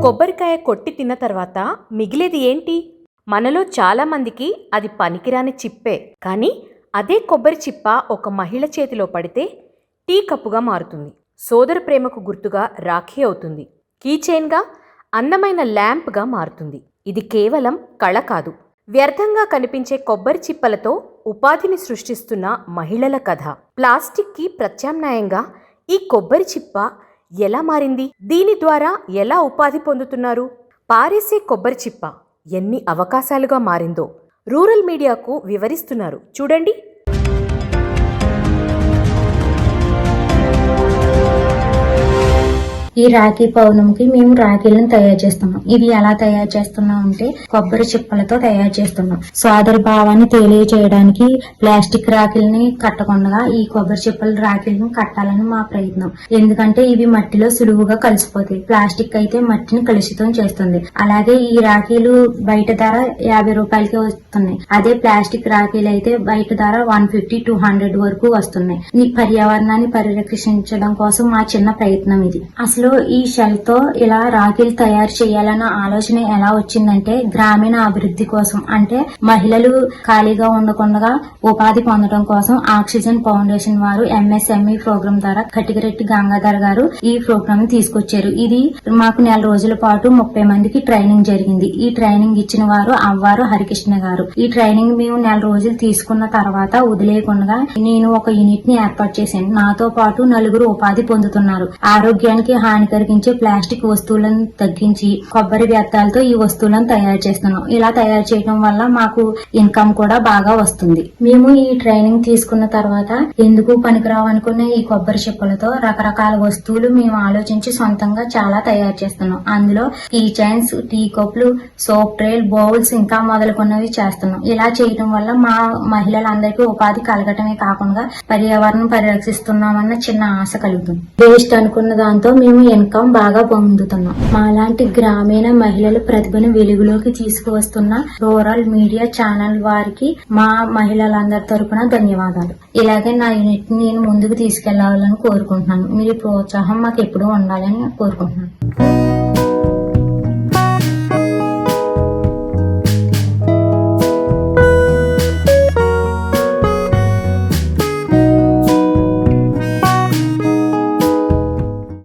కొబ్బరికాయ కొట్టి తిన్న తర్వాత మిగిలేది ఏంటి? మనలో చాలామందికి అది పనికిరాని చిప్పే. కానీ అదే కొబ్బరి చిప్ప ఒక మహిళ చేతిలో పడితే టీ కప్పుగా మారుతుంది. సోదర ప్రేమకు గుర్తుగా రాఖీ అవుతుంది. కీచైన్గా, అందమైన ల్యాంప్గా మారుతుంది. ఇది కేవలం కళ కాదు, వ్యర్థంగా కనిపించే కొబ్బరి చిప్పలతో ఉపాధిని సృష్టిస్తున్న మహిళల కథ. ప్లాస్టిక్కి ప్రత్యామ్నాయంగా ఈ కొబ్బరి చిప్ప ఎలా మారింది? దీని ద్వారా ఎలా ఉపాధి పొందుతున్నారు? పారేసే కొబ్బరి చిప్ప ఎన్ని అవకాశాలుగా మారిందో రూరల్ మీడియాకు వివరిస్తున్నారు, చూడండి. ఈ రాఖీ పౌర్ణమికి మేము రాఖీలను తయారు చేస్తున్నాం. ఇవి ఎలా తయారు చేస్తున్నాం అంటే కొబ్బరి చిప్పలతో తయారు చేస్తున్నాం. సోదర భావాన్ని తెలియజేయడానికి ప్లాస్టిక్ రాఖీలని కట్టకుండా ఈ కొబ్బరి చిప్పల రాఖీలను కట్టాలని మా ప్రయత్నం. ఎందుకంటే ఇవి మట్టిలో సులువుగా కలిసిపోతాయి. ప్లాస్టిక్ అయితే మట్టిని కలుషితం చేస్తుంది. అలాగే ఈ రాఖీలు బయట ధర 50 రూపాయలకి వస్తున్నాయి. అదే ప్లాస్టిక్ రాఖీలు అయితే బయట ధర 150-200 వరకు వస్తున్నాయి. ఈ పర్యావరణాన్ని పరిరక్షించడం కోసం మా చిన్న ప్రయత్నం ఇది. అసలు ఈ షెల్ తో ఇలా రాఖీలు తయారు చేయాలన్న ఆలోచన ఎలా వచ్చిందంటే గ్రామీణ అభివృద్ధి కోసం, అంటే మహిళలు ఖాళీగా ఉండకుండా ఉపాధి పొందడం కోసం ఆక్సిజన్ ఫౌండేషన్ వారు MSME ప్రోగ్రాం ద్వారా కటికరెడ్డి గంగాధర్ గారు ఈ ప్రోగ్రామ్ తీసుకొచ్చారు. ఇది మాకు 1 రోజుల పాటు 30 మందికి ట్రైనింగ్ జరిగింది. ఈ ట్రైనింగ్ ఇచ్చిన వారు అవ్వారు హరికృష్ణ గారు. ఈ ట్రైనింగ్ మేము 1 రోజులు తీసుకున్న తర్వాత వదిలేయకుండా నేను ఒక యూనిట్ ని ఏర్పాటు చేశాను. నాతో పాటు 4 ఉపాధి పొందుతున్నారు. ఆరోగ్యానికి హానికరించే ప్లాస్టిక్ వస్తువులను తగ్గించి కొబ్బరి వ్యర్థాలతో ఈ వస్తువులను తయారు చేస్తున్నాం. ఇలా తయారు చేయడం వల్ల మాకు ఇన్కమ్ కూడా బాగా వస్తుంది. మేము ఈ ట్రైనింగ్ తీసుకున్న తర్వాత ఎందుకు పనికిరావు అనుకునే ఈ కొబ్బరి చిప్పలతో రకరకాల వస్తువులు మేము ఆలోచించి సొంతంగా చాలా తయారు చేస్తున్నాం. అందులో టీ చైన్స్, టీ కప్పులు, సోప్ ట్రేల్, బౌల్స్ ఇంకా మొదలుకున్నవి చేస్తున్నాం. ఇలా చేయడం వల్ల మా మహిళలందరికీ ఉపాధి కలగటమే కాకుండా పర్యావరణం పరిరక్షిస్తున్నామన్న చిన్న ఆశ కలుగుతుంది. వేస్ట్ అనుకున్న దాంతో మేము ఇన్కమ్ బాగా పొందుతున్నాం. మాలాంటి గ్రామీణ మహిళల ప్రతిభను వెలుగులోకి తీసుకువస్తున్న రూరల్ మీడియా ఛానల్ వారికి మా మహిళలందరి తరపున ధన్యవాదాలు. ఇలాగే నా యూనిట్ నేను ముందుకు తీసుకెళ్లాలని కోరుకుంటున్నాను. మీ ప్రోత్సాహం మాకు ఎప్పుడూ ఉండాలని కోరుకుంటున్నాను.